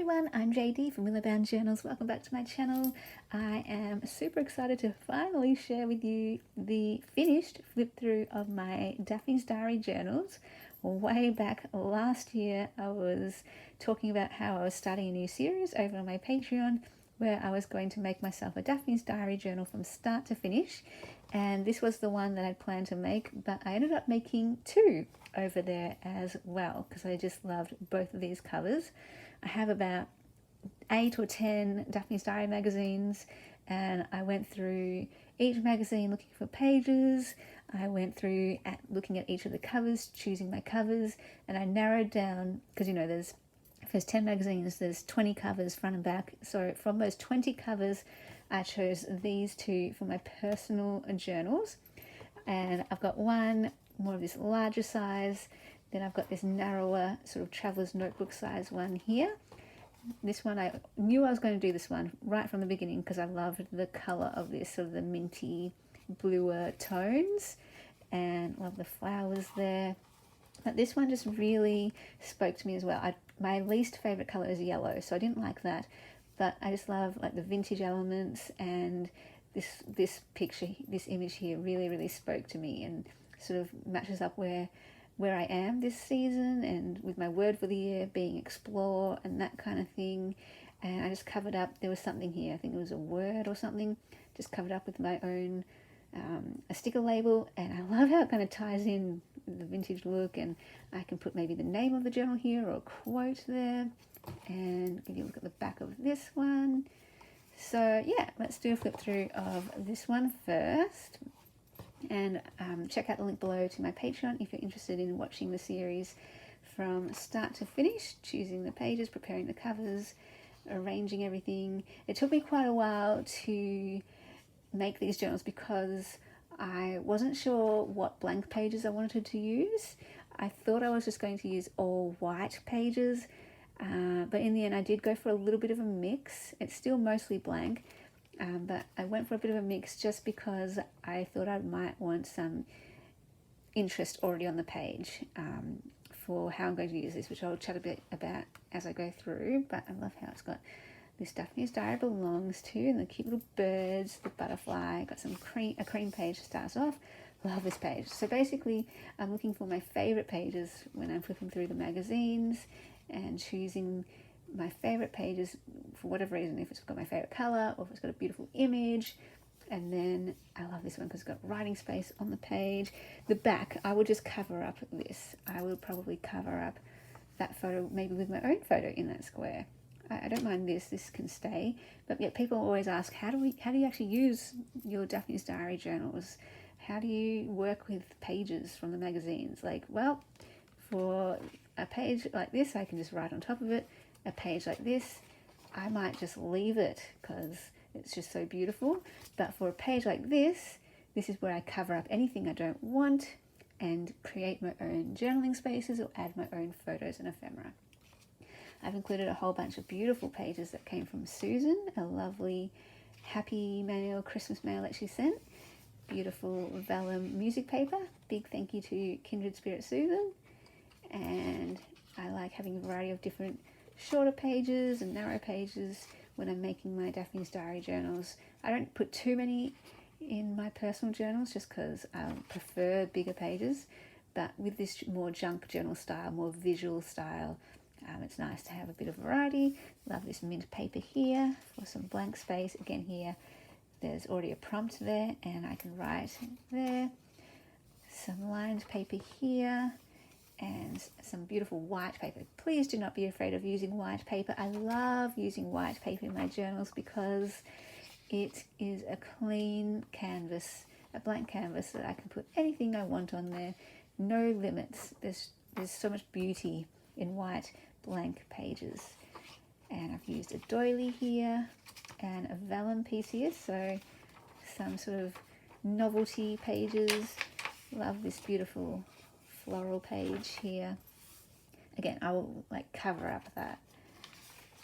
everyone, I'm JD from Willow Journals. Welcome back to my channel. I am super excited to finally share with you the finished flip through of my Daphne's Diary journals. Way back last year I was talking about how I was starting a new series over on my Patreon where I was going to make myself a Daphne's Diary journal from start to finish, and this was the one that I'd planned to make, but I ended up making two over there as well because I just loved both of these covers. I have about 8 or 10 Daphne's Diary magazines, and I went through each magazine looking for pages. I went through looking at each of the covers, choosing my covers, and I narrowed down, because you know if there's 10 magazines, there's 20 covers front and back. So from those 20 covers, I chose these two for my personal journals. And I've got one more of this larger size, then I've got this narrower sort of traveler's notebook size one here. This one, I knew I was going to do this one right from the beginning because I loved the colour of this, sort of the minty bluer tones, and love the flowers there. But this one just really spoke to me as well. My least favourite colour is yellow, so I didn't like that, but I just love like the vintage elements, and this picture, this image here really spoke to me and sort of matches up where I am this season, and with my word for the year being explore and that kind of thing. And I just covered up, there was something here, I think it was a word or something, just covered up with my own a sticker label, and I love how it kind of ties in the vintage look, and I can put maybe the name of the journal here or a quote there, and give you a look at the back of this one. So yeah, let's do a flip through of this one first, and check out the link below to my Patreon if you're interested in watching the series from start to finish, choosing the pages, preparing the covers, arranging everything. It took me quite a while to make these journals because I wasn't sure what blank pages I wanted to use. I thought I was just going to use all white pages, but in the end I did go for a little bit of a mix. It's still mostly blank, but I went for a bit of a mix just because I thought I might want some interest already on the page for how I'm going to use this, which I'll chat a bit about as I go through. But I love how it's got this Daphne's Diary belongs to, and the cute little birds, the butterfly, got some a cream page to start off. Love this page. So basically I'm looking for my favorite pages when I'm flipping through the magazines and choosing my favorite pages for whatever reason, if it's got my favorite color or if it's got a beautiful image. And then I love this one because it's got writing space on the page. The back, I would just cover up this. I would probably cover up that photo maybe with my own photo in that square. I don't mind this can stay, but yet people always ask, how do you actually use your Daphne's Diary journals? How do you work with pages from the magazines? Like, well, for a page like this, I can just write on top of it. A page like this, I might just leave it because it's just so beautiful. But for a page like this is where I cover up anything I don't want and create my own journaling spaces or add my own photos and ephemera. I've included a whole bunch of beautiful pages that came from Susan, a lovely happy mail, Christmas mail that she sent. Beautiful vellum music paper. Big thank you to Kindred Spirit Susan. And I like having a variety of different shorter pages and narrow pages when I'm making my Daphne's Diary journals. I don't put too many in my personal journals just because I prefer bigger pages, but with this more junk journal style, more visual style, it's nice to have a bit of variety. Love this mint paper here for some blank space. Again here, there's already a prompt there and I can write there. Some lined paper here and some beautiful white paper. Please do not be afraid of using white paper. I love using white paper in my journals because it is a clean canvas, a blank canvas that I can put anything I want on there. No limits. There's so much beauty in white blank pages. And I've used a doily here and a vellum piece here, so some sort of novelty pages. Love this beautiful floral page here. Again, I will like cover up that.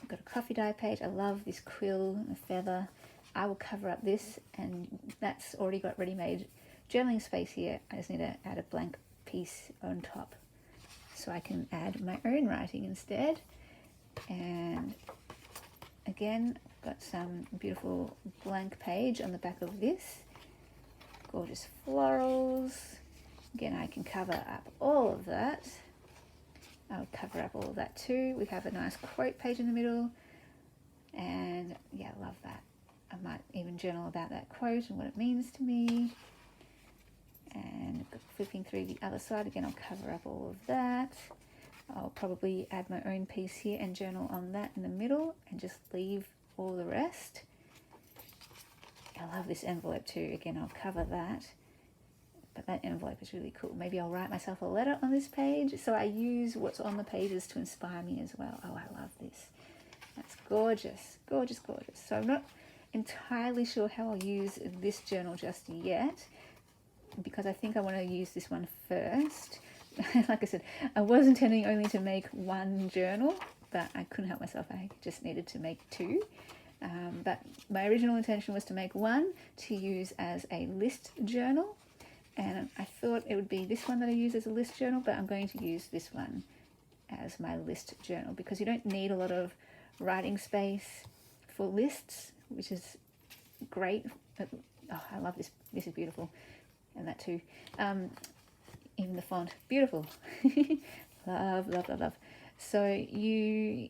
I've got a coffee dye page. I love this quill and feather. I will cover up this, and that's already got ready-made journaling space here. I just need to add a blank piece on top so I can add my own writing instead. And again, got some beautiful blank page on the back of this. Gorgeous florals. Again, I can cover up all of that. I'll cover up all of that too. We have a nice quote page in the middle. And yeah, I love that. I might even journal about that quote and what it means to me. And flipping through the other side, again, I'll cover up all of that. I'll probably add my own piece here and journal on that in the middle and just leave all the rest. I love this envelope too. Again, I'll cover that. But that envelope is really cool. Maybe I'll write myself a letter on this page. So I use what's on the pages to inspire me as well. Oh, I love this. That's gorgeous, gorgeous, gorgeous. So I'm not entirely sure how I'll use this journal just yet, because I think I want to use this one first. Like I said, I was intending only to make one journal, but I couldn't help myself. I just needed to make two. But my original intention was to make one to use as a list journal. And I thought it would be this one that I use as a list journal, but I'm going to use this one as my list journal because you don't need a lot of writing space for lists, which is great. Oh, I love this. This is beautiful. And that too. Even the font, beautiful. Love, love, love, love. So you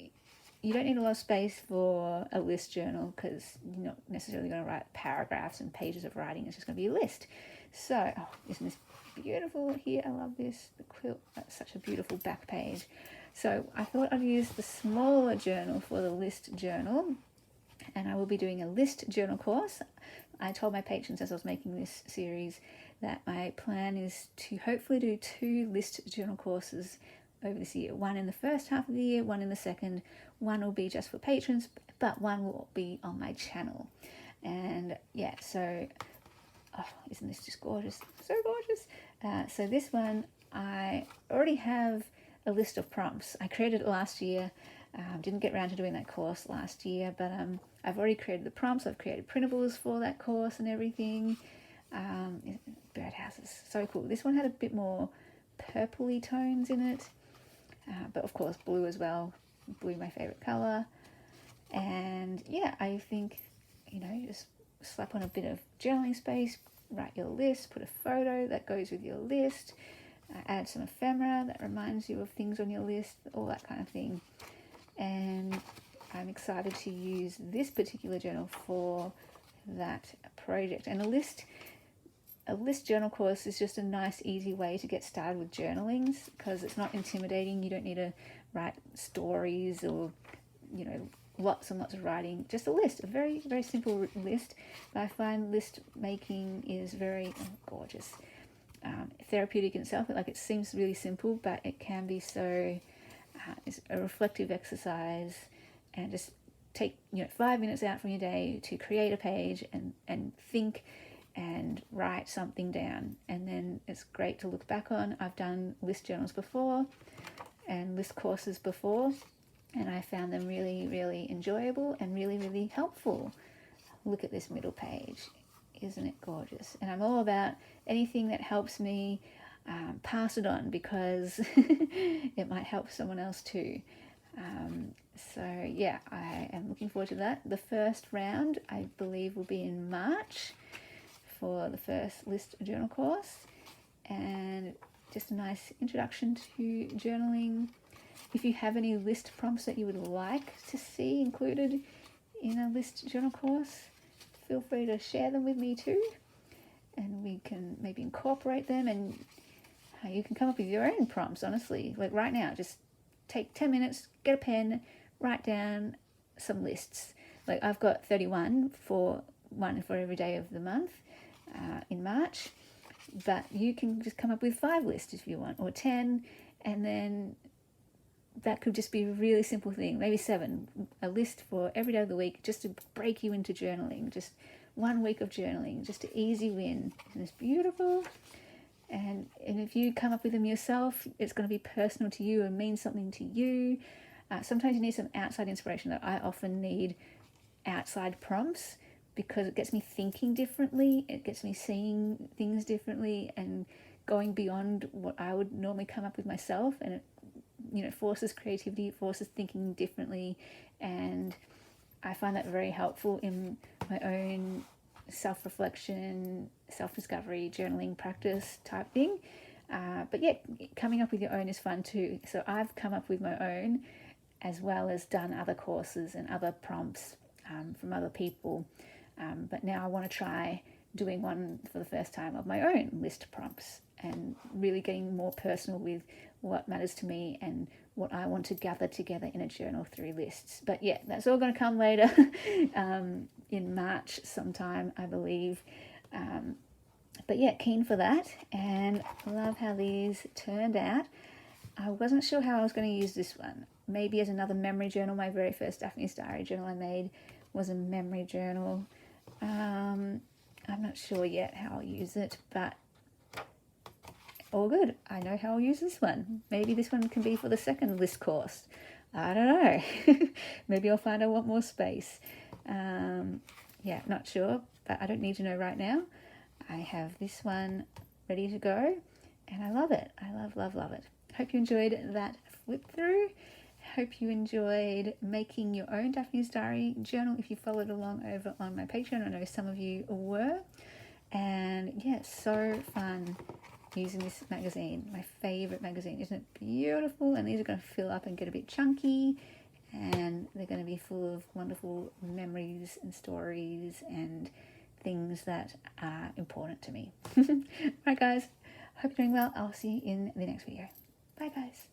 don't need a lot of space for a list journal because you're not necessarily going to write paragraphs and pages of writing. It's just going to be a list. So, oh, isn't this beautiful here? I love this. The quilt, that's such a beautiful back page. So I thought I'd use the smaller journal for the list journal, and I will be doing a list journal course. I told my patrons as I was making this series that my plan is to hopefully do 2 list journal courses over this year. One in the first half of the year, one in the second. One will be just for patrons, but one will be on my channel. And yeah, so, oh, isn't this just gorgeous? So gorgeous. So this one, I already have a list of prompts. I created it last year. Didn't get around to doing that course last year, but I've already created the prompts. I've created printables for that course and everything. Birdhouses, so cool. This one had a bit more purpley tones in it, but of course blue as well. Blue, my favorite color. And yeah, I think, just slap on a bit of journaling space, write your list, put a photo that goes with your list, add some ephemera that reminds you of things on your list, all that kind of thing. And I'm excited to use this particular journal for that project. And a list journal course is just a nice, easy way to get started with journaling because it's not intimidating. You don't need to write stories or, lots and lots of writing. Just a list, a very, very simple list. But I find list making is very gorgeous. Therapeutic in itself. Like, it seems really simple, but it can be so. It's a reflective exercise, and just take 5 minutes out from your day to create a page and think and write something down, and then it's great to look back on. I've done list journals before and list courses before, and I found them really, really enjoyable and really, really helpful. Look at this middle page. Isn't it gorgeous? And I'm all about anything that helps me pass it on because it might help someone else too. So yeah, I am looking forward to that. The first round, I believe, will be in March for the first list journal course, and just a nice introduction to journaling. If you have any list prompts that you would like to see included in a list journal course, feel free to share them with me too, and we can maybe incorporate them, and you can come up with your own prompts, honestly. Like right now, just take 10 minutes, get a pen, write down some lists. Like I've got 31 for one for every day of the month in March, but you can just come up with 5 lists if you want, or 10, and then that could just be a really simple thing, maybe 7, a list for every day of the week, just to break you into journaling, just 1 week of journaling, just an easy win. Isn't this beautiful? And if you come up with them yourself, it's going to be personal to you and mean something to you. Sometimes you need some outside inspiration. That I often need outside prompts because it gets me thinking differently. It gets me seeing things differently and going beyond what I would normally come up with myself. And it, forces creativity, it forces thinking differently. And I find that very helpful in my own self-reflection, self-discovery, journaling practice type thing. But yeah, coming up with your own is fun too. So I've come up with my own, as well as done other courses and other prompts from other people. But now I want to try doing one for the first time of my own list prompts, and really getting more personal with what matters to me and what I want to gather together in a journal through lists. But yeah, that's all going to come later in March sometime, I believe. But yeah, keen for that, and love how these turned out. I wasn't sure how I was going to use this one. Maybe as another memory journal. My very first Daphne's Diary journal I made was a memory journal. I'm not sure yet how I'll use it, but all good. I know how I'll use this one. Maybe this one can be for the second list course. I don't know. Maybe I'll find I want more space. Yeah, not sure, but I don't need to know right now. I have this one ready to go, and I love it. I love it. Hope you enjoyed that flip through. Hope you enjoyed making your own Daphne's Diary journal if you followed along over on my Patreon. I know some of you were. And yeah, so fun using this magazine. My favorite magazine. Isn't it beautiful? And these are going to fill up and get a bit chunky, and they're going to be full of wonderful memories and stories and things that are important to me. Right, guys, hope you're doing well. I'll see you in the next video. Bye, guys.